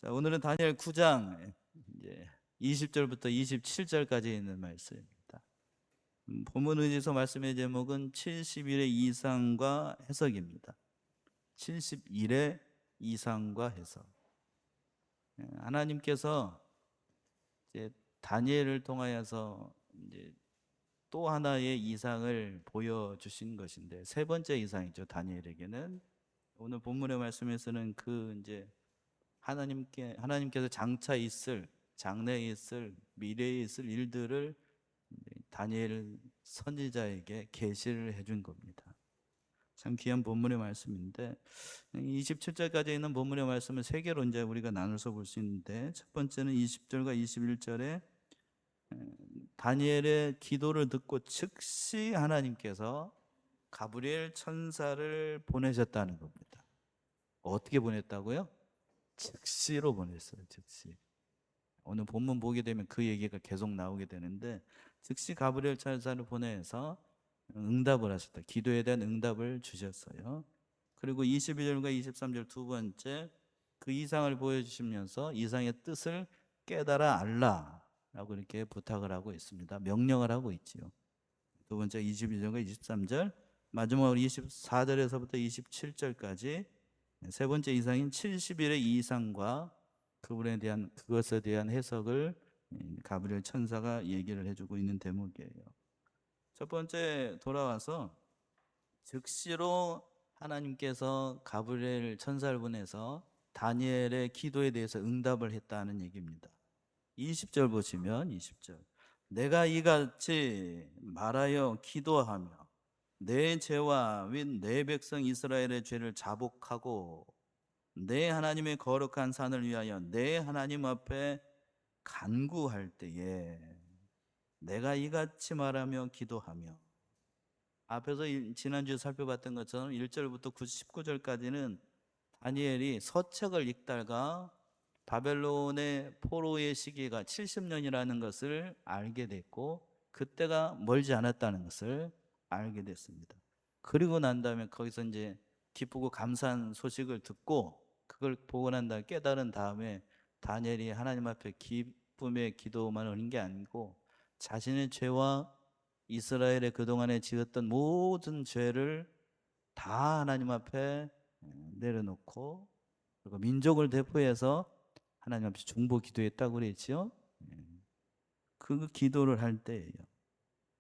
자, 오늘은 다니엘 9장 이제 20절부터 27절까지 있는 말씀입니다. 본문 의지서 말씀의 제목은 70일의 이상과 해석입니다. 70일의 이상과 해석. 하나님께서 이제 다니엘을 통하여서 이제 또 하나의 이상을 보여주신 것인데, 세 번째 이상이죠. 다니엘에게는 오늘 본문의 말씀에서는 그 이제 하나님께서 장래에 있을 미래에 있을 일들을 다니엘 선지자에게 계시를 해준 겁니다. 참 귀한 본문의 말씀인데, 27절까지 있는 본문의 말씀을 세 개로 이제 우리가 나눠서 볼 수 있는데, 첫 번째는 20절과 21절에 다니엘의 기도를 듣고 즉시 하나님께서 가브리엘 천사를 보내셨다는 겁니다. 어떻게 보냈다고요? 즉시로 보냈어요. 즉시. 오늘 본문 보게 되면 그 얘기가 계속 나오게 되는데, 즉시 가브리엘 천사를 보내서 응답을 하셨다. 기도에 대한 응답을 주셨어요. 그리고 22절과 23절 두 번째, 그 이상을 보여주시면서 이상의 뜻을 깨달아 알라라고 이렇게 부탁을 하고 있습니다. 명령을 하고 있지요. 두 번째 22절과 23절, 마지막으로 24절에서부터 27절까지 세 번째 이상인 70일의 이상과 그것에 대한 해석을 가브리엘 천사가 얘기를 해주고 있는 대목이에요. 첫 번째 돌아와서 즉시로 하나님께서 가브리엘 천사를 보내서 다니엘의 기도에 대해서 응답을 했다는 얘기입니다. 20절 보시면 20절, 내가 이같이 말하여 기도하며 내 죄와 및 내 백성 이스라엘의 죄를 자복하고 내 하나님의 거룩한 산을 위하여 내 하나님 앞에 간구할 때에, 내가 이같이 말하며 기도하며, 앞에서 지난주에 살펴봤던 것처럼 1절부터 19절까지는 다니엘이 서책을 읽다가 바벨론의 포로의 시기가 70년이라는 것을 알게 됐고, 그때가 멀지 않았다는 것을 알게 됐습니다. 그리고 난 다음에 거기서 이제 기쁘고 감사한 소식을 듣고 그걸 보고 난 다음에 깨달은 다음에 다니엘이 하나님 앞에 기쁨의 기도만 하는 게 아니고 자신의 죄와 이스라엘의 그동안에 지었던 모든 죄를 다 하나님 앞에 내려놓고, 그리고 민족을 대표해서 하나님 앞에 중보 기도했다고 그랬지요. 그 기도를 할 때예요.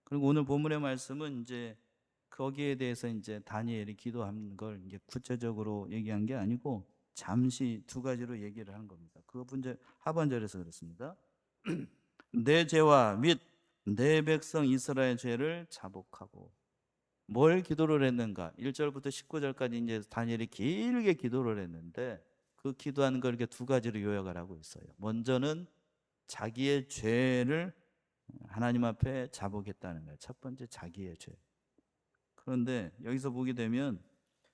그리고 오늘 본문의 말씀은 이제 거기에 대해서 이제 다니엘이 기도한 걸 이제 구체적으로 얘기한 게 아니고 잠시 두 가지로 얘기를 한 겁니다. 그 하반절에서 그렇습니다. 내 죄와 및 내 백성 이스라엘 죄를 자복하고. 뭘 기도를 했는가? 1절부터 19절까지 이제 다니엘이 길게 기도를 했는데, 그 기도하는 걸 이렇게 두 가지로 요약을 하고 있어요. 먼저는 자기의 죄를 하나님 앞에 자복했다는 거예요. 첫 번째, 자기의 죄. 그런데 여기서 보게 되면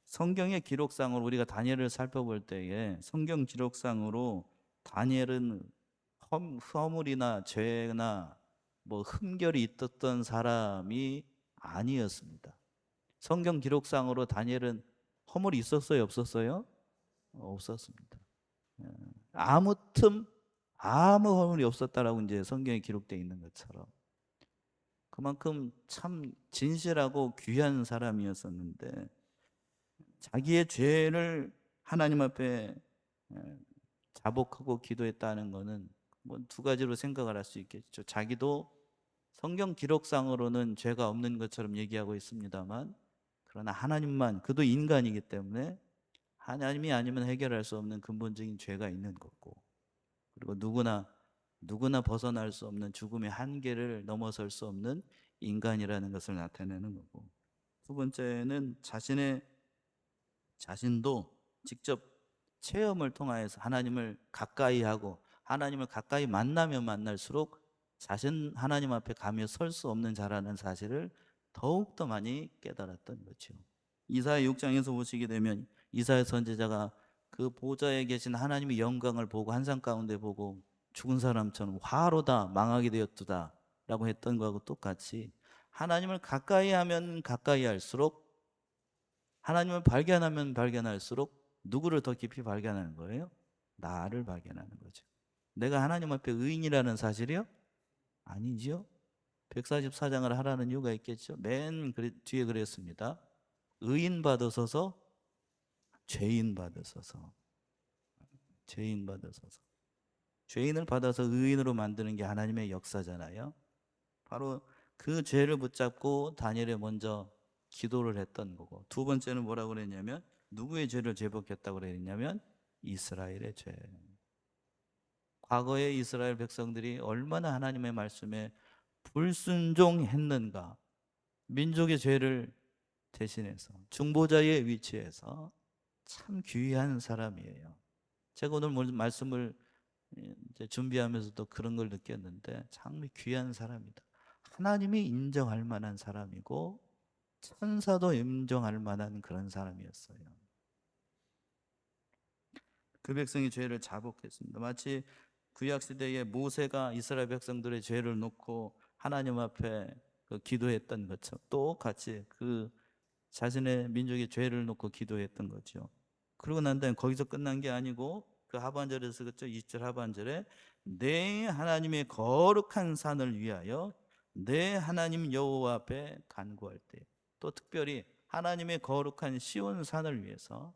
성경의 기록상으로 우리가 다니엘을 살펴볼 때에 성경 기록상으로 다니엘은 허물이나 죄나 뭐 흠결이 있었던 사람이 아니었습니다. 성경 기록상으로 다니엘은 허물이 있었어요, 없었어요? 없었습니다. 아무 허물이 없었다라고 이제 성경에 기록되어 있는 것처럼, 그만큼 참 진실하고 귀한 사람이었었는데, 자기의 죄를 하나님 앞에 자복하고 기도했다는 것은 뭐 두 가지로 생각을 할 수 있겠죠. 자기도 성경 기록상으로는 죄가 없는 것처럼 얘기하고 있습니다만, 그러나 하나님만, 그도 인간이기 때문에 하나님이 아니면 해결할 수 없는 근본적인 죄가 있는 거고, 그리고 누구나 벗어날 수 없는 죽음의 한계를 넘어설 수 없는 인간이라는 것을 나타내는 거고, 두 번째는 자신도 직접 체험을 통하여서 하나님을 가까이 하고, 하나님을 가까이 만나면 만날수록 자신 하나님 앞에 가며 설 수 없는 자라는 사실을 더욱더 많이 깨달았던 거죠. 이사야 6장에서 보시게 되면 이사야 선지자가 그 보좌에 계신 하나님의 영광을 보고 환상 가운데 보고 죽은 사람처럼 화로다 망하게 되었도다 라고 했던 거하고 똑같이, 하나님을 가까이 하면 가까이 할수록, 하나님을 발견하면 발견할수록 누구를 더 깊이 발견하는 거예요? 나를 발견하는 거죠. 내가 하나님 앞에 의인이라는 사실이요? 아니지요. 144장을 하라는 이유가 있겠죠. 맨 뒤에 그랬습니다. 의인 받으소서, 죄인 받으소서. 죄인 받으소서. 죄인을 받아서 의인으로 만드는 게 하나님의 역사잖아요. 바로 그 죄를 붙잡고 다니엘이 먼저 기도를 했던 거고, 두 번째는 뭐라고 그랬냐면, 누구의 죄를 제복했다고 그랬냐면 이스라엘의 죄. 과거에 이스라엘 백성들이 얼마나 하나님의 말씀에 불순종했는가. 민족의 죄를 대신해서 중보자의 위치에서 참 귀한 사람이에요. 제가 오늘 말씀을 이제 준비하면서도 그런 걸 느꼈는데 참 귀한 사람이다. 하나님이 인정할 만한 사람이고 천사도 인정할 만한 그런 사람이었어요. 그 백성이 죄를 자복했습니다. 마치 구약시대에 모세가 이스라엘 백성들의 죄를 놓고 하나님 앞에 기도했던 것처럼 똑같이 그 자신의 민족의 죄를 놓고 기도했던 거죠. 그러고 난 다음에 거기서 끝난 게 아니고 그 하반절에서 그렇죠. 20절 하반절에 내 하나님의 거룩한 산을 위하여 내 하나님 여호와 앞에 간구할 때, 또 특별히 하나님의 거룩한 시온 산을 위해서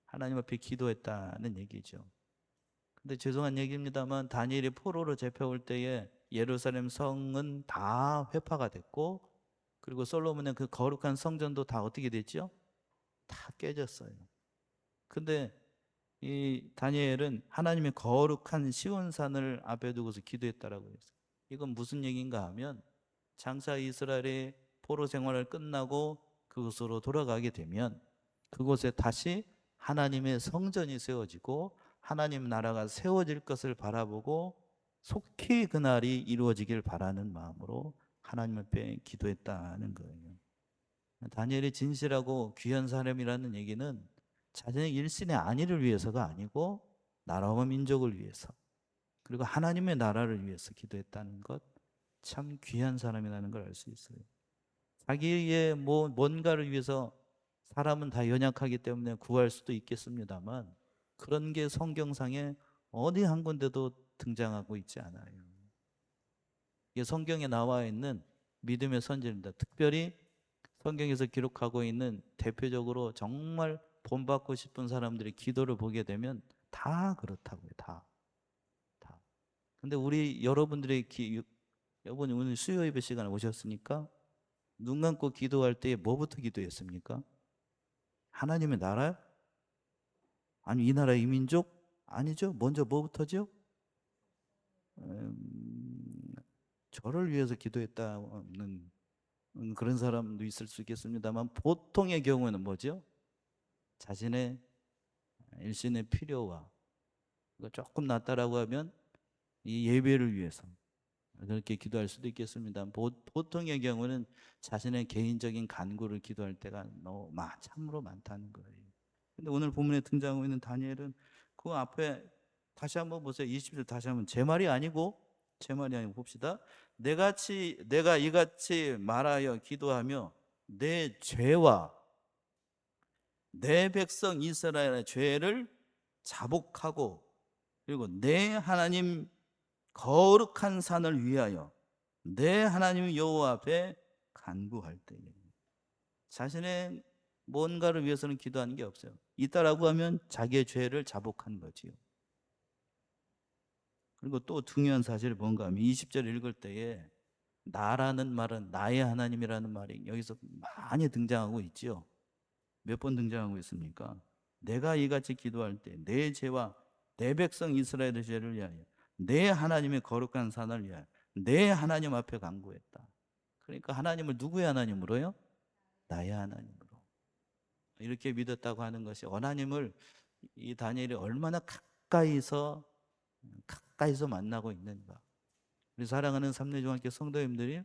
하나님 앞에 기도했다는 얘기죠. 근데 죄송한 얘기입니다만 다니엘이 포로로 잡혀올 때에 예루살렘 성은 다 회파가 됐고, 그리고 솔로몬의 그 거룩한 성전도 다 어떻게 됐죠? 다 깨졌어요. 근데 이 다니엘은 하나님의 거룩한 시온산을 앞에 두고서 기도했다라고 했어요. 이건 무슨 얘기인가 하면 장차 이스라엘의 포로 생활을 끝나고 그곳으로 돌아가게 되면 그곳에 다시 하나님의 성전이 세워지고 하나님 나라가 세워질 것을 바라보고 속히 그날이 이루어지길 바라는 마음으로 하나님 앞에 기도했다는 거예요. 다니엘이 진실하고 귀한 사람이라는 얘기는 자신의 일신의 안위를 위해서가 아니고 나라와 민족을 위해서, 그리고 하나님의 나라를 위해서 기도했다는 것, 참 귀한 사람이라는 걸 알 수 있어요. 자기의 뭔가를 위해서, 사람은 다 연약하기 때문에 구할 수도 있겠습니다만 그런 게 성경상에 어디 한 군데도 등장하고 있지 않아요. 이게 성경에 나와 있는 믿음의 선지입니다. 특별히 성경에서 기록하고 있는 대표적으로 정말 본받고 싶은 사람들의 기도를 보게 되면 다 그렇다고요. 다. 근데 우리 여러분들의 여러분이 오늘 수요 예배 시간에 오셨으니까 눈 감고 기도할 때 뭐부터 기도했습니까? 하나님의 나라요? 아니 이 나라 이 민족? 아니죠. 먼저 뭐부터죠? 저를 위해서 기도했다는 그런 사람도 있을 수 있겠습니다만 보통의 경우에는 뭐죠? 자신의 일신의 필요와 조금 낫다라고 하면 이 예배를 위해서 그렇게 기도할 수도 있겠습니다. 보통의 경우는 자신의 개인적인 간구를 기도할 때가 너무 참으로 많다는 거예요. 근데 오늘 본문에 등장하고 있는 다니엘은 그 앞에 다시 한번 보세요. 20절 다시 한번 제 말이 아니고 봅시다. 내가 이같이 말하여 기도하며 내 죄와 내 백성 이스라엘의 죄를 자복하고 그리고 내 하나님 거룩한 산을 위하여 내 하나님 여호와 앞에 간구할 때에 자신의 뭔가를 위해서는 기도하는 게 없어요. 있다라고 하면 자기의 죄를 자복한 거지요. 그리고 또 중요한 사실이 뭔가 하면 20절 읽을 때에 나라는 말은 나의 하나님이라는 말이 여기서 많이 등장하고 있지요. 몇 번 등장하고 있습니까? 내가 이같이 기도할 때 내 죄와 내 백성 이스라엘의 죄를 위하여 내 하나님의 거룩한 산을 위하여 내 하나님 앞에 간구했다. 그러니까 하나님을 누구의 하나님으로요? 나의 하나님으로. 이렇게 믿었다고 하는 것이 하나님을 이 다니엘이 얼마나 가까이서 만나고 있는가. 우리 사랑하는 삼례중학교 성도님들이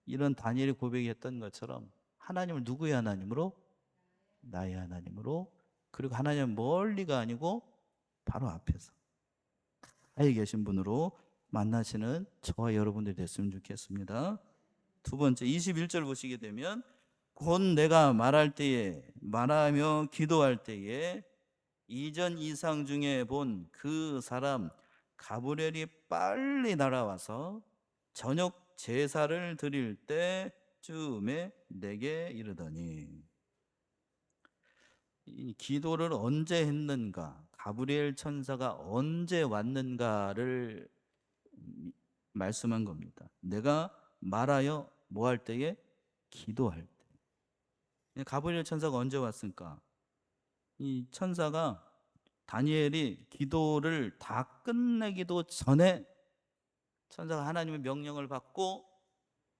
이런 다니엘이 고백했던 것처럼 하나님을 누구의 하나님으로? 나의 하나님으로. 그리고 하나님은 멀리가 아니고 바로 앞에서 가까이 계신 분으로 만나시는 저와 여러분들이 됐으면 좋겠습니다. 두 번째 21절 보시게 되면 곧 내가 말하며 기도할 때에 이전 이상 중에 본 그 사람 가브리엘이 빨리 날아와서 저녁 제사를 드릴 때쯤에 내게 이르더니. 이 기도를 언제 했는가, 가브리엘 천사가 언제 왔는가를 말씀한 겁니다. 내가 말하여 뭐 할 때에? 기도할 때. 가브리엘 천사가 언제 왔을까? 이 천사가 다니엘이 기도를 다 끝내기도 전에 천사가 하나님의 명령을 받고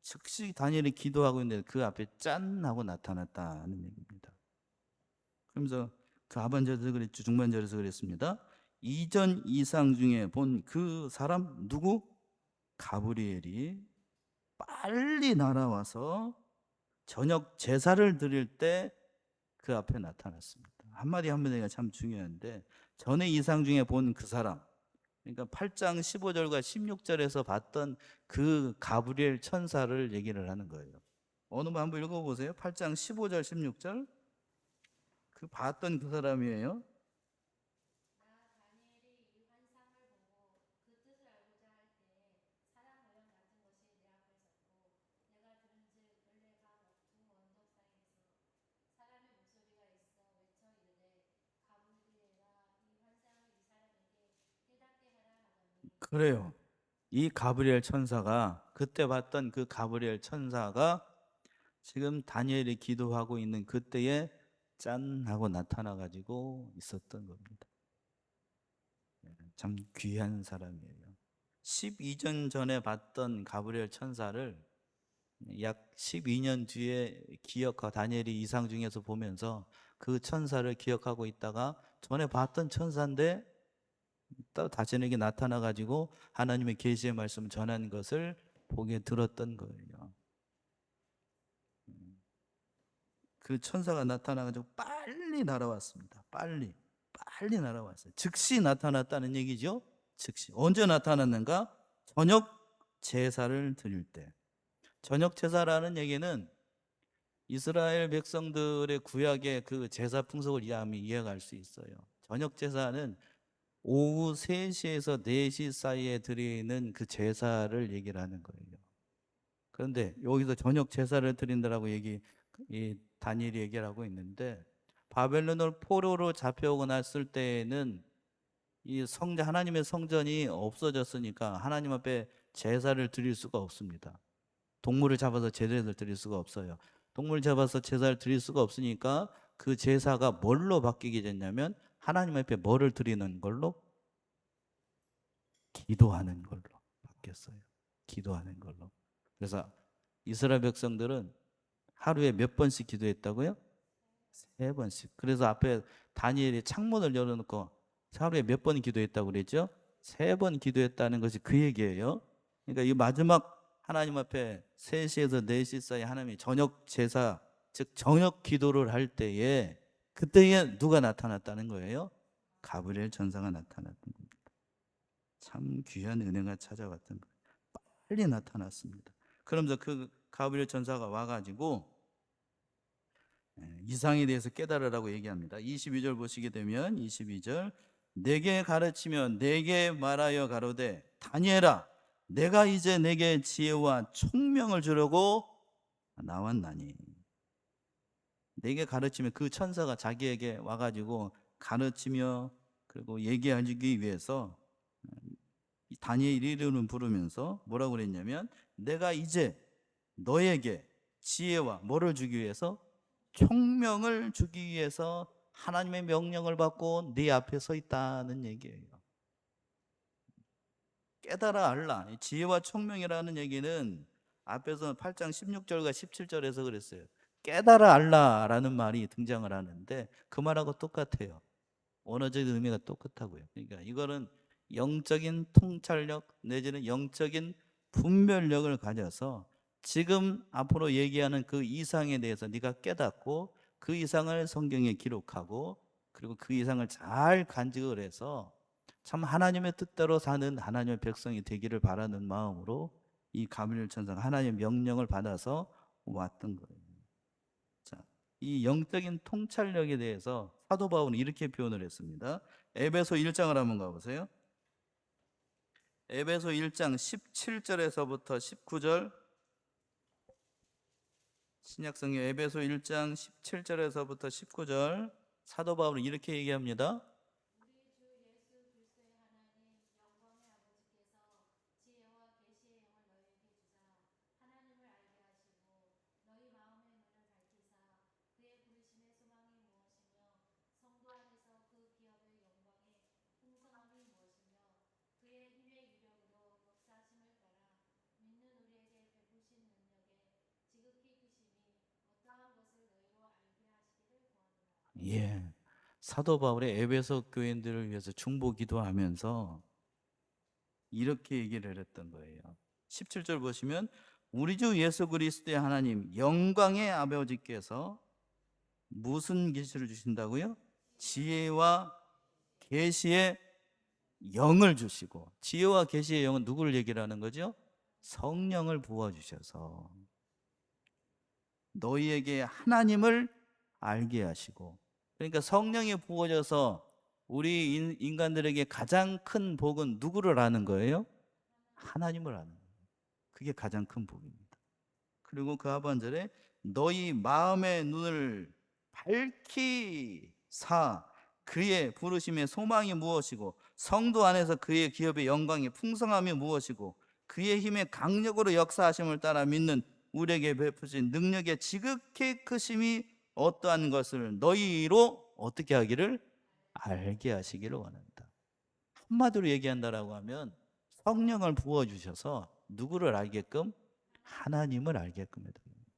즉시 다니엘이 기도하고 있는데 그 앞에 짠 하고 나타났다는 얘기입니다. 그러면서 그 하반절에서 그랬죠. 중반절에서 그랬습니다. 이전 이상 중에 본 그 사람 누구? 가브리엘이 빨리 날아와서 저녁 제사를 드릴 때 그 앞에 나타났습니다. 한마디 한마디가 참 중요한데, 전에 이상 중에 본 그 사람, 그러니까 8장 15절과 16절에서 봤던 그 가브리엘 천사를 얘기를 하는 거예요. 어느 분 한번 읽어보세요. 8장 15절 16절. 그 봤던 그 사람이에요. 그래요. 이 가브리엘 천사가, 그때 봤던 그 가브리엘 천사가 지금 다니엘이 기도하고 있는 그때에 짠 하고 나타나 가지고 있었던 겁니다. 참 귀한 사람이에요. 12년 전에 봤던 가브리엘 천사를 약 12년 뒤에 기억하고, 다니엘이 이상 중에서 보면서 그 천사를 기억하고 있다가 전에 봤던 천사인데 또 자신에게 나타나 가지고 하나님의 계시의 말씀을 전한 것을 보게 들었던 거예요. 그 천사가 나타나 가지고 빨리 날아왔습니다. 빨리 날아왔어요. 즉시 나타났다는 얘기죠. 즉시. 언제 나타났는가? 저녁 제사를 드릴 때. 저녁 제사라는 얘기는 이스라엘 백성들의 구약의 그 제사 풍속을 이해하면 이해가 수 있어요. 저녁 제사는 오후 3시에서 4시 사이에 드리는 그 제사를 얘기를 하는 거예요. 그런데 여기서 저녁 제사를 드린다라고 이 다니엘이 얘기를 하고 있는데, 바벨론을 포로로 잡혀오고 났을 때에는 이 하나님의 성전이 없어졌으니까 하나님 앞에 제사를 드릴 수가 없습니다. 동물을 잡아서 제사를 드릴 수가 없어요. 동물을 잡아서 제사를 드릴 수가 없으니까 그 제사가 뭘로 바뀌게 됐냐면, 하나님 앞에 뭐를 드리는 걸로? 기도하는 걸로 바뀌었어요. 기도하는 걸로. 그래서 이스라엘 백성들은 하루에 몇 번씩 기도했다고요? 3번씩. 그래서 앞에 다니엘이 창문을 열어놓고 하루에 몇 번 기도했다고 그랬죠? 3번 기도했다는 것이 그 얘기예요. 그러니까 이 마지막 하나님 앞에 3시에서 4시 사이 하나님이 저녁 제사, 즉 저녁 기도를 할 때에, 그때에 누가 나타났다는 거예요? 가브리엘 천사가 나타났던 겁니다. 참 귀한 은혜가 찾아왔던 거예요. 빨리 나타났습니다. 그러면서 그 가브리엘 천사가 와가지고 이상에 대해서 깨달으라고 얘기합니다. 22절 보시게 되면, 22절, 내게 가르치며 내게 말하여 가로되 다니엘아, 내가 이제 내게 지혜와 총명을 주려고 나왔나니. 내게 가르치며, 그 천사가 자기에게 와가지고 가르치며 그리고 얘기하기 위해서 다니엘 이름을 부르면서 뭐라고 그랬냐면, 내가 이제 너에게 지혜와 뭐를 주기 위해서? 총명을 주기 위해서 하나님의 명령을 받고 네 앞에 서 있다는 얘기예요. 깨달아 알라. 지혜와 총명이라는 얘기는 앞에서 8장 16절과 17절에서 그랬어요. 깨달아 알라라는 말이 등장을 하는데 그 말하고 똑같아요. 원어적 의미가 똑같다고요. 그러니까 이거는 영적인 통찰력 내지는 영적인 분별력을 가져서 지금 앞으로 얘기하는 그 이상에 대해서 네가 깨닫고 그 이상을 성경에 기록하고 그리고 그 이상을 잘 간직을 해서 참 하나님의 뜻대로 사는 하나님의 백성이 되기를 바라는 마음으로 이 가브리엘 천사가 하나님의 명령을 받아서 왔던 거예요. 자, 이 영적인 통찰력에 대해서 사도 바울은 이렇게 표현을 했습니다. 에베소 1장을 한번 가보세요. 에베소 1장 17절에서부터 19절, 신약성경 에베소 1장 17절에서부터 19절, 사도 바울은 이렇게 얘기합니다. 예. 사도 바울의 에베소 교인들을 위해서 중보 기도하면서 이렇게 얘기를 했던 거예요. 17절 보시면 우리 주 예수 그리스도의 하나님 영광의 아버지께서 무슨 계시를 주신다고요? 지혜와 계시의 영을 주시고, 지혜와 계시의 영은 누구를 얘기를 하는 거죠? 성령을 부어 주셔서 너희에게 하나님을 알게 하시고, 그러니까 성령이 부어져서 우리 인간들에게 가장 큰 복은 누구를 아는 거예요? 하나님을 아는 거예요. 그게 가장 큰 복입니다. 그리고 그 하반절에 너희 마음의 눈을 밝히 사 그의 부르심의 소망이 무엇이고 성도 안에서 그의 기업의 영광의 풍성함이 무엇이고 그의 힘의 강력으로 역사하심을 따라 믿는 우리에게 베푸신 능력의 지극히 크심이 어떠한 것을 너희로 어떻게 하기를 알게 하시기를 원한다. 한마디로 얘기한다라고 하면 성령을 부어주셔서 누구를 알게끔? 하나님을 알게끔 해드립니다.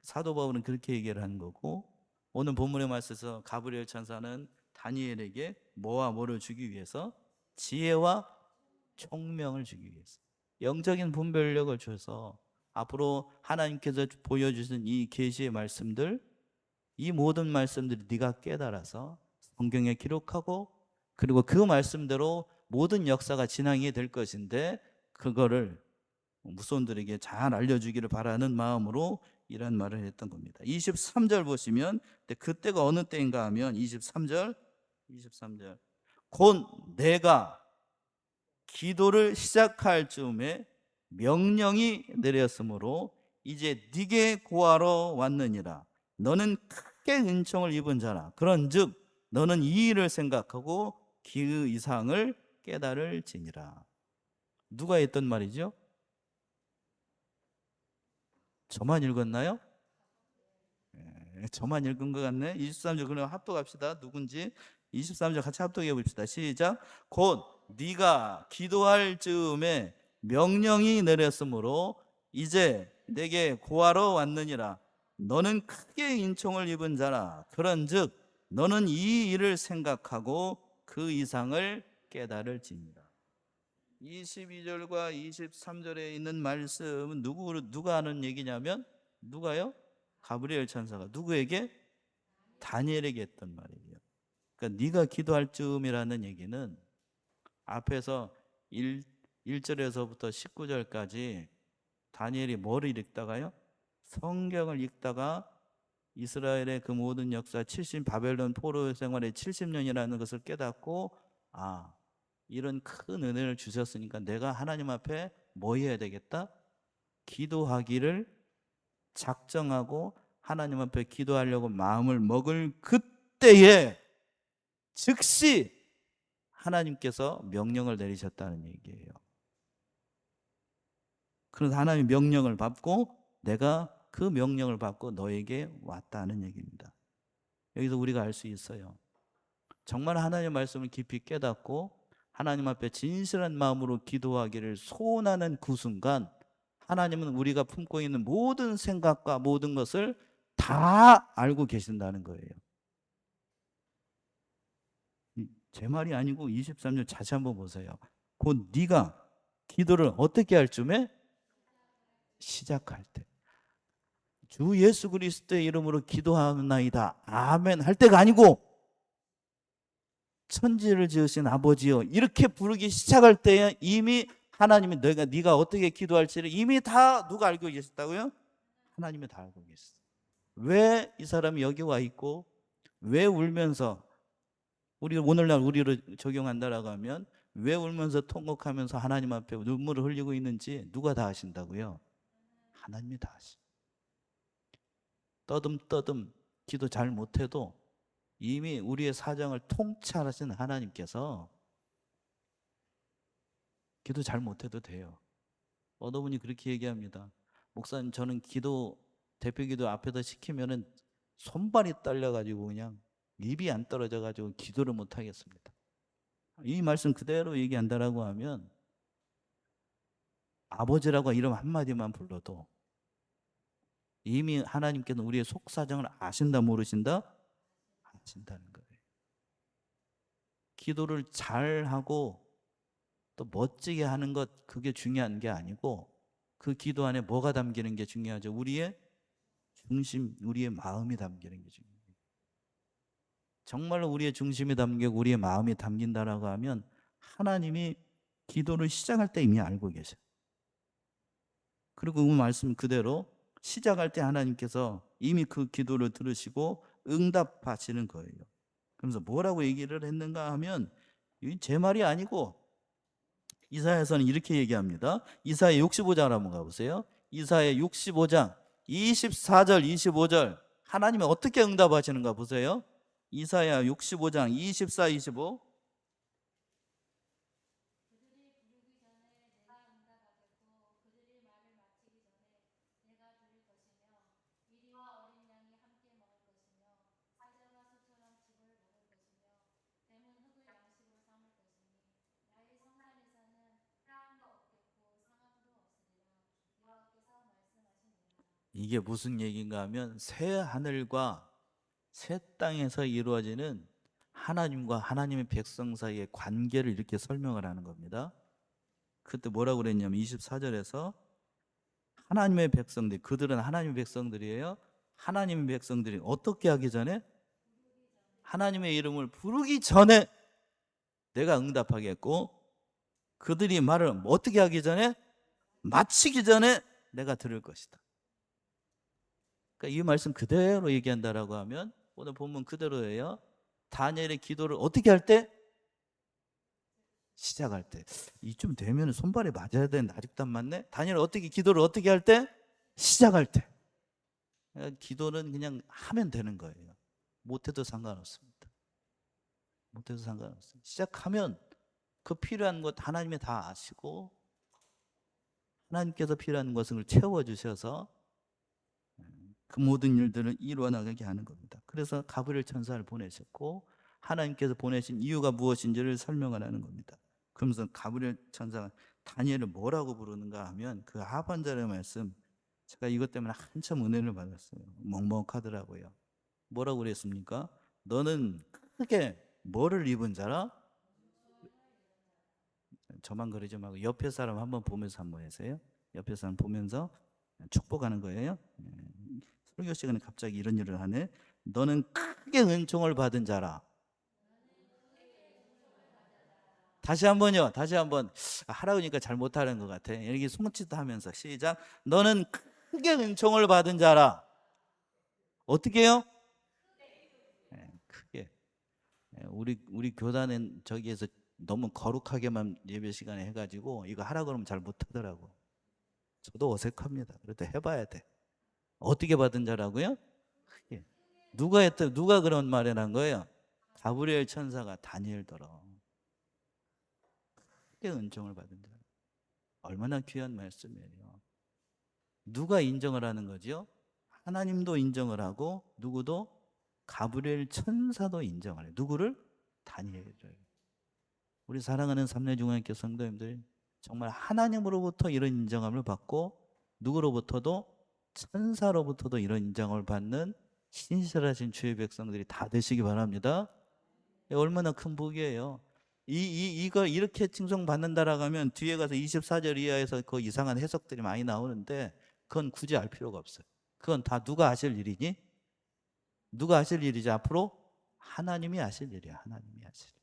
사도 바울은 그렇게 얘기를 하는 거고, 오늘 본문의 말씀에서 가브리엘 천사는 다니엘에게 뭐와 뭐를 주기 위해서? 지혜와 총명을 주기 위해서, 영적인 분별력을 줘서 앞으로 하나님께서 보여주신 이 계시의 말씀들, 이 모든 말씀들이 네가 깨달아서 성경에 기록하고, 그리고 그 말씀대로 모든 역사가 진행이 될 것인데 그거를 무손들에게 잘 알려주기를 바라는 마음으로 이런 말을 했던 겁니다. 23절 보시면, 그때가 어느 때인가 하면 23절 곧 내가 기도를 시작할 즈음에 명령이 내렸으므로 이제 네게 구하러 왔느니라. 너는 크게 은총을 입은 자라. 그런즉 너는 이 일을 생각하고 그 이상을 깨달을지니라. 누가 했던 말이죠? 저만 읽었나요? 저만 읽은 것 같네. 23절 그럼 합독합시다. 누군지 23절 같이 합독해 봅시다. 시작. 곧 네가 기도할 즈음에 명령이 내렸으므로 이제 내게 구하러 왔느니라. 너는 크게 인총을 입은 자라. 그런즉 너는 이 일을 생각하고 그 이상을 깨달을지니라. 22절과 23절에 있는 말씀은 누가 하는 얘기냐면, 누가요? 가브리엘 천사가 누구에게? 다니엘에게 했던 말이에요. 그러니까 네가 기도할 즈음이라는 얘기는 앞에서 1절에서부터 19절까지 다니엘이 뭐를 읽다가요? 성경을 읽다가 이스라엘의 그 모든 역사, 바벨론 포로 생활의 70년이라는 것을 깨닫고, 이런 큰 은혜를 주셨으니까 내가 하나님 앞에 뭐 해야 되겠다? 기도하기를 작정하고 하나님 앞에 기도하려고 마음을 먹을 그때에 즉시 하나님께서 명령을 내리셨다는 얘기예요. 그래서 하나님의 명령을 받고 내가 그 명령을 받고 너에게 왔다는 얘기입니다. 여기서 우리가 알 수 있어요. 정말 하나님의 말씀을 깊이 깨닫고 하나님 앞에 진실한 마음으로 기도하기를 소원하는 그 순간 하나님은 우리가 품고 있는 모든 생각과 모든 것을 다 알고 계신다는 거예요. 제 말이 아니고 23절 다시 한번 보세요. 곧 네가 기도를 어떻게 할 쯤에? 시작할 때. 주 예수 그리스도의 이름으로 기도하나이다 아멘 할 때가 아니고, 천지를 지으신 아버지여 이렇게 부르기 시작할 때에 이미 하나님이 네가 어떻게 기도할지를 이미 다 누가 알고 계셨다고요? 하나님이 다 알고 계셨어요. 왜 이 사람이 여기 와 있고, 왜 울면서, 우리 오늘날 우리로 적용한다라고 하면 왜 울면서 통곡하면서 하나님 앞에 눈물을 흘리고 있는지 누가 다 아신다고요? 하나님이 다 아시. 떠듬떠듬 기도 잘 못해도 이미 우리의 사정을 통찰하신 하나님께서 기도 잘 못해도 돼요. 어느 분이 그렇게 얘기합니다. 목사님, 저는 기도, 대표 기도 앞에다 시키면은 손발이 떨려가지고 그냥 입이 안 떨어져가지고 기도를 못 하겠습니다. 이 말씀 그대로 얘기한다라고 하면 아버지라고 이름 한마디만 불러도 이미 하나님께는 우리의 속사정을 아신다 모르신다? 아신다는 거예요. 기도를 잘하고 또 멋지게 하는 것, 그게 중요한 게 아니고 그 기도 안에 뭐가 담기는 게 중요하죠. 우리의 중심, 우리의 마음이 담기는 게 중요해요. 정말로 우리의 중심이 담기고 우리의 마음이 담긴다라고 하면 하나님이 기도를 시작할 때 이미 알고 계셔요. 그리고 그 말씀 그대로 시작할 때 하나님께서 이미 그 기도를 들으시고 응답하시는 거예요. 그러면서 뭐라고 얘기를 했는가 하면 제 말이 아니고 이사야서는 이렇게 얘기합니다. 이사야 65장 한번 가보세요. 이사야 65장 24절 25절 하나님이 어떻게 응답하시는가 보세요. 이사야 65장 24, 25. 이게 무슨 얘기인가 하면 새 하늘과 새 땅에서 이루어지는 하나님과 하나님의 백성 사이의 관계를 이렇게 설명을 하는 겁니다. 그때 뭐라고 그랬냐면 24절에서 하나님의 백성들, 그들은 하나님의 백성들이에요. 하나님의 백성들이 어떻게 하기 전에? 하나님의 이름을 부르기 전에 내가 응답하겠고, 그들이 말을 어떻게 하기 전에? 마치기 전에 내가 들을 것이다. 그러니까 이 말씀 그대로 얘기한다라고 하면 오늘 본문 그대로예요. 다니엘의 기도를 어떻게 할 때? 시작할 때. 이쯤 되면 손발이 맞아야 되는데 아직도 안 맞네. 다니엘 어떻게 기도를 어떻게 할 때? 시작할 때. 그러니까 기도는 그냥 하면 되는 거예요. 못해도 상관없습니다. 못해도 상관없어요. 시작하면 그 필요한 것 하나님이 다 아시고 하나님께서 필요한 것을 채워주셔서 그 모든 일들을 이루어 나가게 하는 겁니다. 그래서 가브리엘 천사를 보내셨고 하나님께서 보내신 이유가 무엇인지를 설명을 하는 겁니다. 그러면서 가브리엘 천사가 다니엘을 뭐라고 부르는가 하면 그 하반절의 말씀, 제가 이것 때문에 한참 은혜를 받았어요. 먹먹하더라고요. 뭐라고 그랬습니까? 너는 크게 뭐를 입은 자라? 저만 그러지 말고 옆에 사람 한번 보면서 한번 하세요. 옆에 사람 보면서 축복하는 거예요. 설교 시간에 갑자기 이런 일을 하네. 너는 크게 은총을 받은 자라. 다시 한번요. 다시 한번. 하라고니까 잘 못하는 것 같아. 여기 손짓도 하면서 시작. 너는 크게 은총을 받은 자라. 어떻게 해요? 크게. 우리 교단은 저기에서 너무 거룩하게만 예배 시간에 해가지고 이거 하라 그러면 잘 못하더라고. 저도 어색합니다. 그래도 해봐야 돼. 어떻게 받은 자라고요? 크게. 누가 그런 말을 한 거예요? 가브리엘 천사가 다니엘더러 크게 은총을 받은 자. 얼마나 귀한 말씀이에요. 누가 인정을 하는 거죠? 하나님도 인정을 하고 누구도? 가브리엘 천사도 인정을 해요. 누구를? 다니엘을. 우리 사랑하는 삼례중앙교 성도님들, 정말 하나님으로부터 이런 인정함을 받고 누구로부터도? 천사로부터도 이런 인정을 받는 신실하신 주의 백성들이 다 되시기 바랍니다. 얼마나 큰 복이에요. 이걸 이렇게 칭송받는다라고 하면 뒤에 가서 24절 이하에서 그 이상한 해석들이 많이 나오는데 그건 굳이 알 필요가 없어요. 그건 다 누가 하실 일이니? 누가 하실 일이지 앞으로? 하나님이 하실 일이야. 하나님이 하실 일.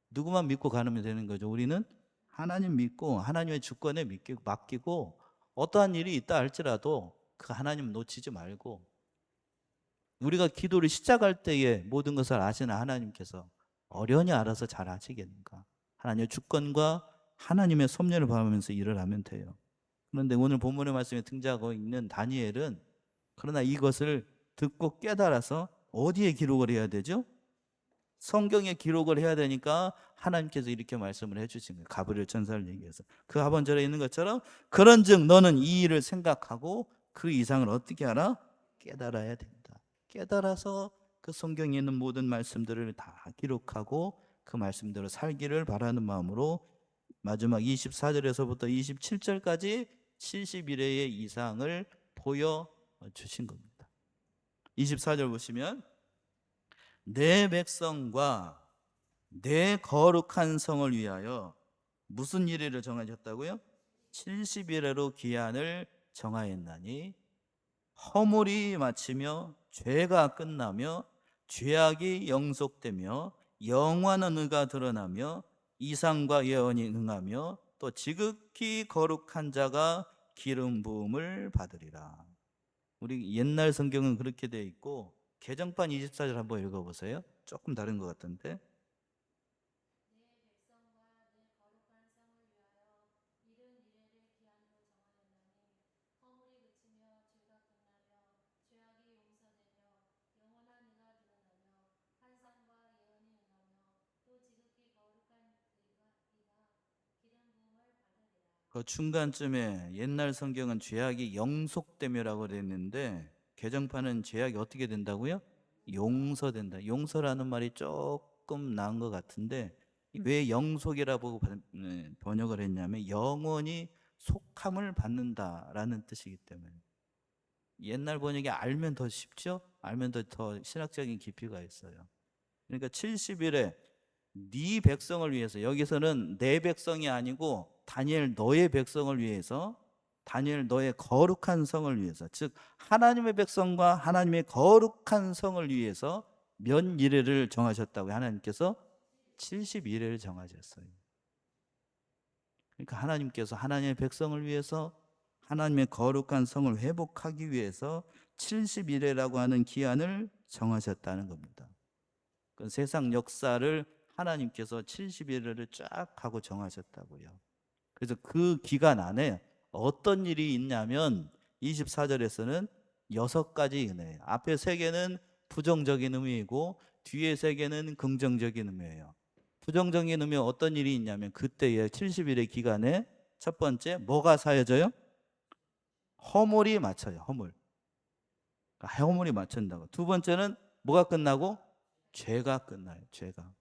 누구만 믿고 가면 되는 거죠. 우리는 하나님 믿고 하나님의 주권에 맡기고 어떠한 일이 있다 할지라도 그 하나님 놓치지 말고 우리가 기도를 시작할 때에 모든 것을 아시는 하나님께서 어련히 알아서 잘 하시겠는가? 하나님의 주권과 하나님의 섭리를 바라면서 일을 하면 돼요. 그런데 오늘 본문의 말씀에 등장하고 있는 다니엘은 그러나 이것을 듣고 깨달아서 어디에 기록을 해야 되죠? 성경에 기록을 해야 되니까 하나님께서 이렇게 말씀을 해주신 거예요. 가브리엘 천사를 얘기해서 그 하반절에 있는 것처럼 그런즉 너는 이 일을 생각하고 그 이상을 어떻게 알아? 깨달아야 된다. 깨달아서 그 성경에 있는 모든 말씀들을 다 기록하고 그 말씀대로 살기를 바라는 마음으로 마지막 24절에서부터 27절까지 70일의 이상을 보여주신 겁니다. 24절 보시면 내 백성과 내 거룩한 성을 위하여 무슨 일을 정하셨다고요? 70일에로 기한을 정하였나니 허물이 마치며 죄가 끝나며 죄악이 영속되며 영원한 의가 드러나며 이상과 예언이 응하며 또 지극히 거룩한 자가 기름 부음을 받으리라. 우리 옛날 성경은 그렇게 되어 있고 개정판 24절 한번 읽어보세요. 조금 다른 것 같은데. 그 중간쯤에 옛날 성경은 죄악이 영속되며라고 그랬는데 개정판은 죄악이 어떻게 된다고요? 용서된다. 용서라는 말이 조금 나은 것 같은데 왜 영속이라고 번역을 했냐면 영원히 속함을 받는다라는 뜻이기 때문에. 옛날 번역이 알면 더 쉽죠? 알면 더 신학적인 깊이가 있어요. 그러니까 70일에 네 백성을 위해서, 여기서는 내 백성이 아니고 다니엘 너의 백성을 위해서, 다니엘 너의 거룩한 성을 위해서, 즉 하나님의 백성과 하나님의 거룩한 성을 위해서 몇 일회를 정하셨다고요? 하나님께서 70일회를 정하셨어요. 그러니까 하나님께서 하나님의 백성을 위해서, 하나님의 거룩한 성을 회복하기 위해서 70일회라고 하는 기한을 정하셨다는 겁니다. 그 세상 역사를 하나님께서 70일을 쫙 하고 정하셨다고요. 그래서 그 기간 안에 어떤 일이 있냐면 24절에서는 6가지 은혜예요. 앞에 3개는 부정적인 의미이고 뒤에 3개는 긍정적인 의미예요. 부정적인 의미 어떤 일이 있냐면 그때의 70일의 기간에 첫 번째 뭐가 사여져요? 허물이 맞춰요. 허물. 그러니까 허물이 맞춘다고. 두 번째는 뭐가 끝나고? 죄가 끝나요. 죄가.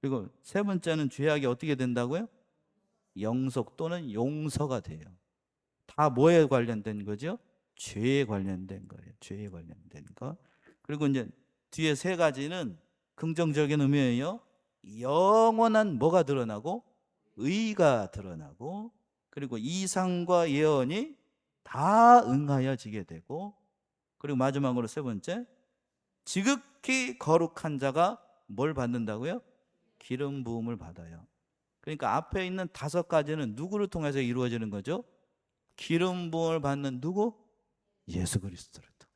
그리고 세 번째는 죄악이 어떻게 된다고요? 영속 또는 용서가 돼요. 다 뭐에 관련된 거죠? 죄에 관련된 거예요. 죄에 관련된 거. 그리고 이제 뒤에 3가지는 긍정적인 의미예요. 영원한 뭐가 드러나고 의가 드러나고 그리고 이상과 예언이 다 응하여지게 되고 그리고 마지막으로 3번째 지극히 거룩한 자가 뭘 받는다고요? 기름 부음을 받아요. 그러니까 앞에 있는 5가지는 누구를 통해서 이루어지는 거죠? 기름 부음을 받는 누구? 예수 그리스도를 통해.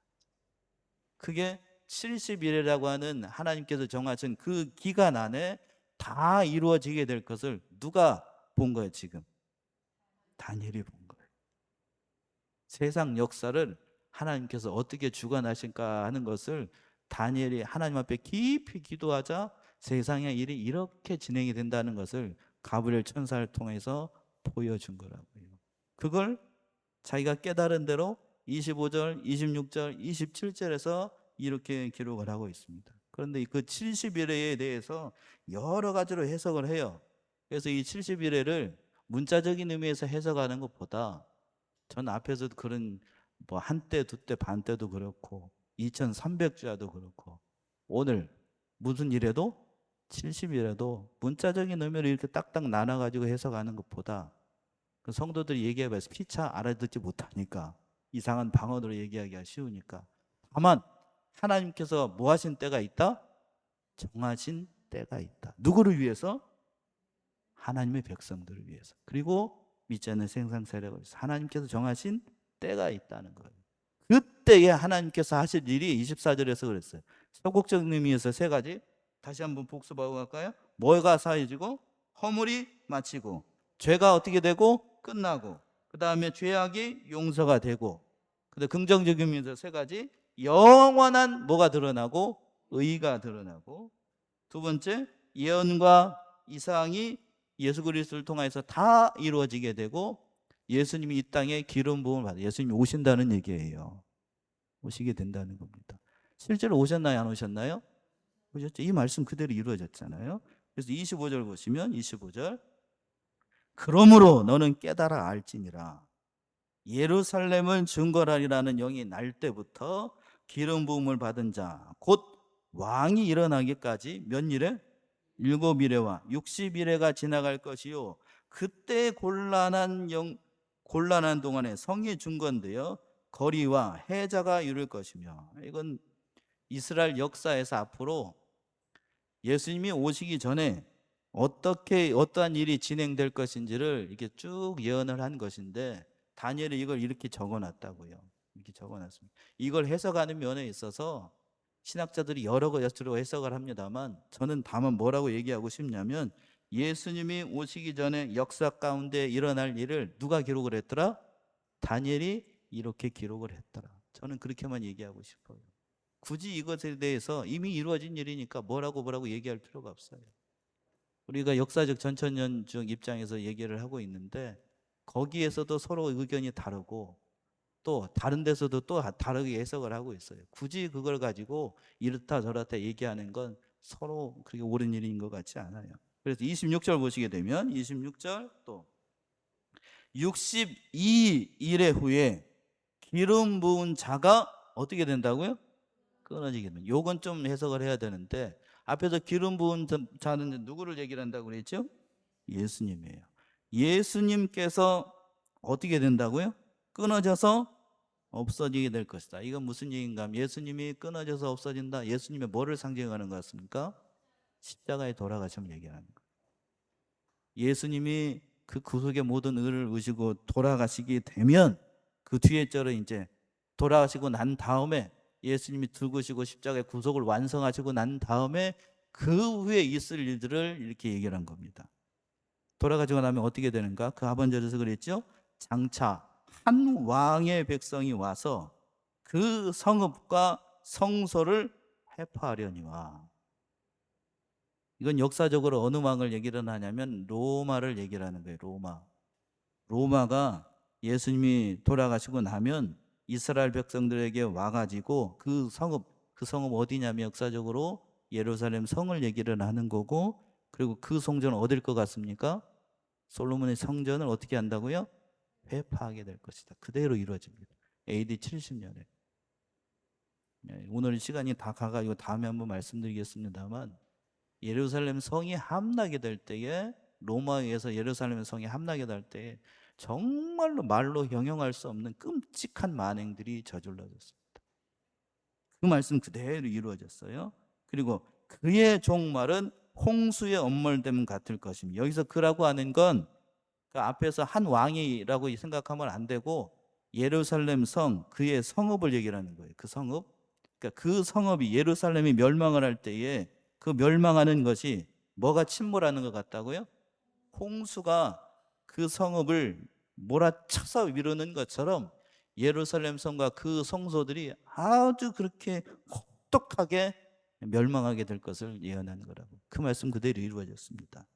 그게 70일이라고 하는 하나님께서 정하신 그 기간 안에 다 이루어지게 될 것을 누가 본 거예요, 지금? 다니엘이 본 거예요. 세상 역사를 하나님께서 어떻게 주관하실까 하는 것을 다니엘이 하나님 앞에 깊이 기도하자 세상의 일이 이렇게 진행이 된다는 것을 가브리엘 천사를 통해서 보여준 거라고요. 그걸 자기가 깨달은 대로 25절, 26절, 27절에서 이렇게 기록을 하고 있습니다. 그런데 그 70일에 대해서 여러 가지로 해석을 해요. 그래서 이 70일을 문자적인 의미에서 해석하는 것보다 전 앞에서도 그런 뭐 한때, 두때, 반때도 그렇고 2300자도 그렇고 오늘 무슨 일에도 70일에도 문자적인 의미를 이렇게 딱딱 나눠가지고 해석하는 것보다 그 성도들이 얘기해봐서 피차 알아듣지 못하니까 이상한 방언으로 얘기하기가 쉬우니까 다만 하나님께서 뭐 하신 때가 있다? 정하신 때가 있다. 누구를 위해서? 하나님의 백성들을 위해서. 그리고 믿지 않는 생산 세력을 위해서 하나님께서 정하신 때가 있다는 거예요. 그 그때에 하나님께서 하실 일이 24절에서 그랬어요. 소극적인 의미에서 세 가지. 다시 한번 복습하고 갈까요? 뭐가 사해지고, 허물이 마치고, 죄가 어떻게 되고 끝나고, 그 다음에 죄악이 용서가 되고, 근데 긍정적인 의미에서 세 가지. 영원한 뭐가 드러나고, 의가 드러나고, 두 번째, 예언과 이상이 예수 그리스도를 통해서 다 이루어지게 되고, 예수님이 이 땅에 기름 부음을 받아 예수님이 오신다는 얘기예요. 오시게 된다는 겁니다. 실제로 오셨나요, 안 오셨나요? 오셨죠. 이 말씀 그대로 이루어졌잖아요. 그래서 25절 보시면, 25절, 그러므로 너는 깨달아 알지니라. 예루살렘을 증거하리라는 영이 날 때부터 기름 부음을 받은 자 곧 왕이 일어나기까지 몇 일에? 7일에와 60일에가 지나갈 것이요, 그때 곤란한 동안에 성이 중건되어 거리와 해자가 이룰 것이며. 이건 이스라엘 역사에서 앞으로 예수님이 오시기 전에 어떻게 어떠한 일이 진행될 것인지를 이렇게 쭉 예언을 한 것인데, 다니엘이 이걸 이렇게 적어놨다고요. 이렇게 적어놨습니다. 이걸 해석하는 면에 있어서 신학자들이 여러 가지로 해석을 합니다만, 저는 다만 뭐라고 얘기하고 싶냐면, 예수님이 오시기 전에 역사 가운데 일어날 일을 누가 기록을 했더라? 다니엘이 이렇게 기록을 했더라. 저는 그렇게만 얘기하고 싶어요. 굳이 이것에 대해서 이미 이루어진 일이니까 뭐라고 얘기할 필요가 없어요. 우리가 역사적 전천년적 입장에서 얘기를 하고 있는데, 거기에서도 서로 의견이 다르고, 또 다른 데서도 또 다르게 해석을 하고 있어요. 굳이 그걸 가지고 이렇다 저렇다 얘기하는 건 서로 그렇게 옳은 일인 것 같지 않아요. 그래서 26절 보시게 되면, 26절 또 62일의 후에 기름 부은 자가 어떻게 된다고요? 끊어지게 됩니다. 요건 좀 해석을 해야 되는데, 앞에서 기름 부은 자는 누구를 얘기를 한다고 그랬죠? 예수님이에요. 예수님께서 어떻게 된다고요? 끊어져서 없어지게 될 것이다. 이건 무슨 얘기인가 하면, 예수님이 끊어져서 없어진다. 예수님의 뭐를 상징하는 것 같습니까? 십자가에 돌아가심을 얘기하는 거예요. 예수님이 그 구속의 모든 의를 의시고 돌아가시게 되면, 그 뒤에 절에 이제 돌아가시고 난 다음에, 예수님이 죽으시고 십자가의 구속을 완성하시고 난 다음에 그 후에 있을 일들을 이렇게 얘기를 한 겁니다. 돌아가시고 나면 어떻게 되는가? 그 하반절에서 그랬죠? 장차 한 왕의 백성이 와서 그 성읍과 성소를 회파하려니와. 이건 역사적으로 어느 왕을 얘기를 하냐면 로마를 얘기를 하는 거예요. 로마가 예수님이 돌아가시고 나면 이스라엘 백성들에게 와가지고 그 성읍 어디냐면, 역사적으로 예루살렘 성을 얘기를 하는 거고, 그리고 그 성전은 어딜 것 같습니까? 솔로몬의 성전을 어떻게 한다고요? 회파하게 될 것이다. 그대로 이루어집니다. AD 70년에. 오늘 시간이 다 가가지고 다음에 한번 말씀드리겠습니다만, 예루살렘 성이 함락이 될 때에, 로마에 의해서 예루살렘 성이 함락이 될 때에 정말로 말로 형용할 수 없는 끔찍한 만행들이 저질러졌습니다. 그 말씀 그대로 이루어졌어요. 그리고 그의 종말은 홍수의 엄몰됨 같을 것입니다. 여기서 그라고 하는 건 그 앞에서 한 왕이라고 생각하면 안 되고, 예루살렘 성, 그의 성읍을 얘기를 하는 거예요. 그 성읍. 그러니까 그 성읍이, 예루살렘이 멸망을 할 때에 그 멸망하는 것이 뭐가 침몰하는 것 같다고요? 홍수가 그 성읍을 몰아쳐서 위르는 것처럼 예루살렘 성과 그 성소들이 아주 그렇게 혹독하게 멸망하게 될 것을 예언하는 거라고. 그 말씀 그대로 이루어졌습니다.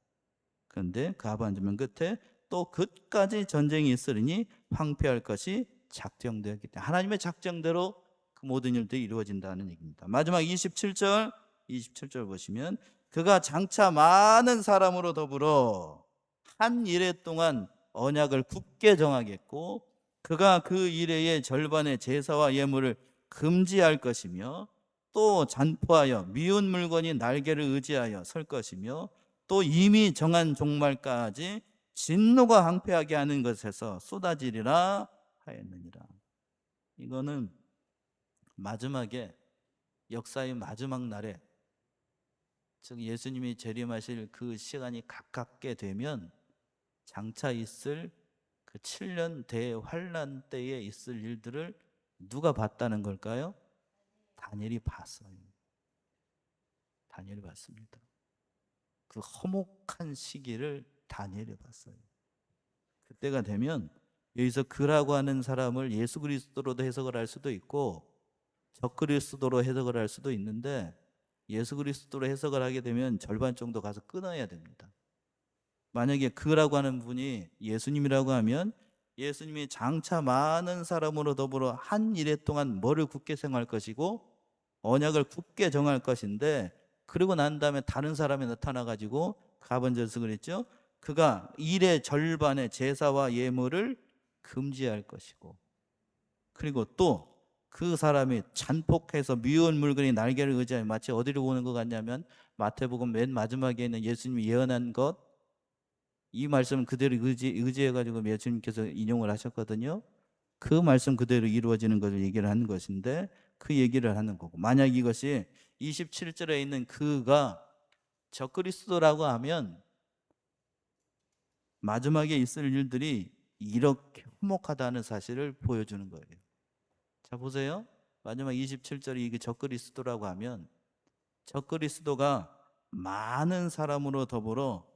그런데 그 하반절 끝에 또 끝까지 전쟁이 있으리니 황폐할 것이 작정되었기 때문에, 하나님의 작정대로 그 모든 일들이 이루어진다는 얘기입니다. 마지막 27절 보시면, 그가 장차 많은 사람으로 더불어 한 이래 동안 언약을 굳게 정하겠고, 그가 그 이래의 절반의 제사와 예물을 금지할 것이며, 또 잔포하여 미운 물건이 날개를 의지하여 설 것이며, 또 이미 정한 종말까지 진노가 항폐하게 하는 것에서 쏟아지리라 하였느니라. 이거는 마지막에, 역사의 마지막 날에, 즉 예수님이 재림하실 그 시간이 가깝게 되면 장차 있을 그 7년 대환란 때에 있을 일들을 누가 봤다는 걸까요? 다니엘이 봤어요. 다니엘이 봤습니다. 그 허목한 시기를 다니엘이 봤어요. 그때가 되면 여기서 그라고 하는 사람을 예수 그리스도로도 해석을 할 수도 있고 적그리스도로 해석을 할 수도 있는데, 예수 그리스도로 해석을 하게 되면 절반 정도 가서 끊어야 됩니다. 만약에 그라고 하는 분이 예수님이라고 하면 예수님이 장차 많은 사람으로 더불어 한 일해 동안 뭐를 굳게 생활할 것이고 언약을 굳게 정할 것인데, 그리고 난 다음에 다른 사람이 나타나 가지고 가번절서 그랬죠. 그가 일의 절반의 제사와 예물을 금지할 것이고, 그리고 또 그 사람이 잔폭해서 미운 물건이 날개를 의지하여, 마치 어디로 보는 것 같냐면 마태복음 맨 마지막에 있는 예수님이 예언한 것, 이 말씀 그대로 의지해가지고 예수님께서 인용을 하셨거든요. 그 말씀 그대로 이루어지는 것을 얘기를 하는 것인데, 그 얘기를 하는 거고, 만약 이것이 27절에 있는 그가 적그리스도라고 하면 마지막에 있을 일들이 이렇게 흠목하다는 사실을 보여주는 거예요. 자, 보세요. 마지막 27절이 이게 적그리스도라고 하면 적그리스도가 많은 사람으로 더불어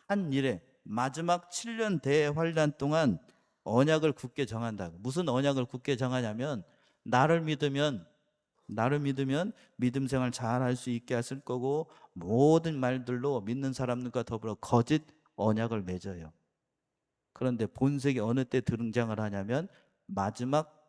한 일에 마지막 7년 대환란 동안 언약을 굳게 정한다. 무슨 언약을 굳게 정하냐면 나를 믿으면 믿음 생활 잘 할 수 있게 하실 거고, 모든 말들로 믿는 사람들과 더불어 거짓 언약을 맺어요. 그런데 본색이 어느 때 등장을 하냐면 마지막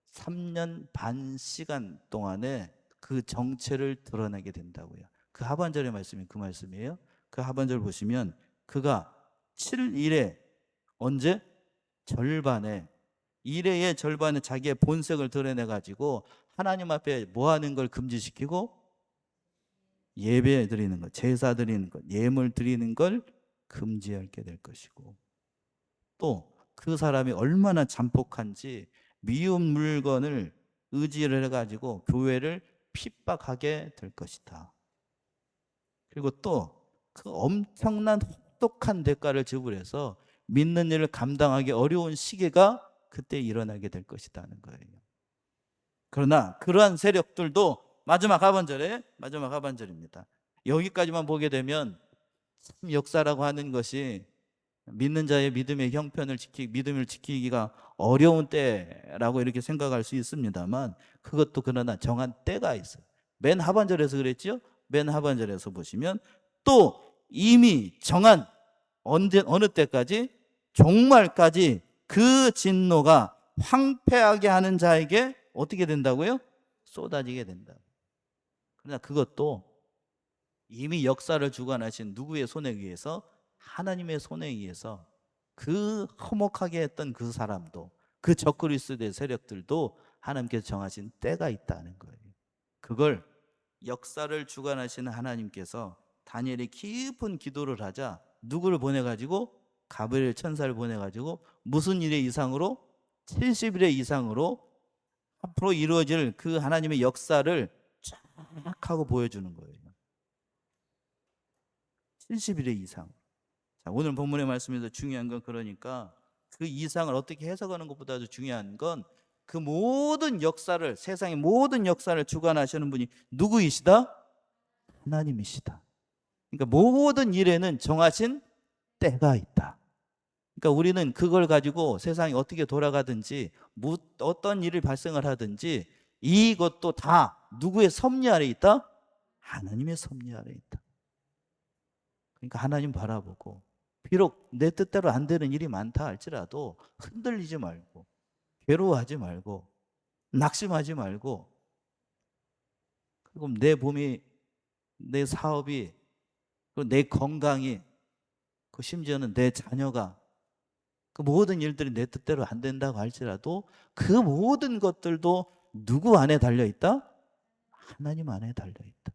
3년 반 시간 동안에 그 정체를 드러내게 된다고요. 그 하반절의 말씀이 그 말씀이에요. 그 하반절 보시면 그가 7일에 언제? 절반에, 일의 절반에 자기의 본색을 드러내 가지고 하나님 앞에 뭐 하는 걸 금지시키고 예배 드리는 것, 제사 드리는 것, 예물 드리는 걸 금지하게 될 것이고, 또 그 사람이 얼마나 잔폭한지 미운 물건을 의지를 해가지고 교회를 핍박하게 될 것이다. 그리고 또 그 엄청난 혹독한 대가를 지불해서 믿는 일을 감당하기 어려운 시기가 그때 일어나게 될 것이라는 거예요. 그러나 그러한 세력들도 마지막 하반절입니다. 여기까지만 보게 되면 참 역사라고 하는 것이 믿는 자의 믿음의 형편을 믿음을 지키기가 어려운 때라고 이렇게 생각할 수 있습니다만, 그것도 그러나 정한 때가 있어요. 맨 하반절에서 그랬죠. 맨 하반절에서 보시면 또 이미 정한 어느 때까지, 종말까지 그 진노가 황폐하게 하는 자에게 어떻게 된다고요? 쏟아지게 된다. 그러나 그것도 이미 역사를 주관하신 누구의 손에 의해서? 하나님의 손에 의해서. 그 허목하게 했던 그 사람도, 그 적그리스도의 세력들도 하나님께서 정하신 때가 있다는 거예요. 그걸 역사를 주관하시는 하나님께서 다니엘이 깊은 기도를 하자 누구를 보내가지고? 가브리엘 천사를 보내가지고 무슨 일의 이상으로? 70일의 이상으로 앞으로 이루어질 그 하나님의 역사를 쫙 하고 보여주는 거예요. 70일의 이상. 자, 오늘 본문의 말씀에서 중요한 건, 그러니까 그 이상을 어떻게 해석하는 것보다도 중요한 건 그 모든 역사를, 세상의 모든 역사를 주관하시는 분이 누구이시다? 하나님이시다. 그러니까 모든 일에는 정하신 때가 있다. 그러니까 우리는 그걸 가지고 세상이 어떻게 돌아가든지 어떤 일이 발생을 하든지 이것도 다 누구의 섭리 아래 있다? 하나님의 섭리 아래 있다. 그러니까 하나님 바라보고, 비록 내 뜻대로 안 되는 일이 많다 할지라도 흔들리지 말고, 괴로워하지 말고, 낙심하지 말고, 그리고 내 몸이, 내 사업이, 그리고 내 건강이, 그 심지어는 내 자녀가, 그 모든 일들이 내 뜻대로 안 된다고 할지라도 그 모든 것들도 누구 안에 달려있다? 하나님 안에 달려있다.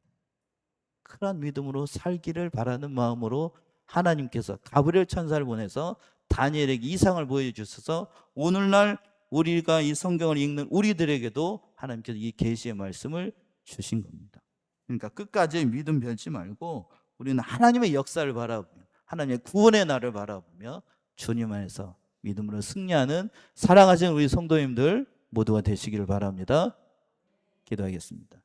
그런 믿음으로 살기를 바라는 마음으로 하나님께서 가브리엘 천사를 보내서 다니엘에게 이상을 보여주셔서 오늘날 우리가 이 성경을 읽는 우리들에게도 하나님께서 이 계시의 말씀을 주신 겁니다. 그러니까 끝까지 믿음 변치 말고 우리는 하나님의 역사를 바라보며 하나님의 구원의 날을 바라보며 주님 안에서 믿음으로 승리하는 사랑하시는 우리 성도님들 모두가 되시기를 바랍니다. 기도하겠습니다.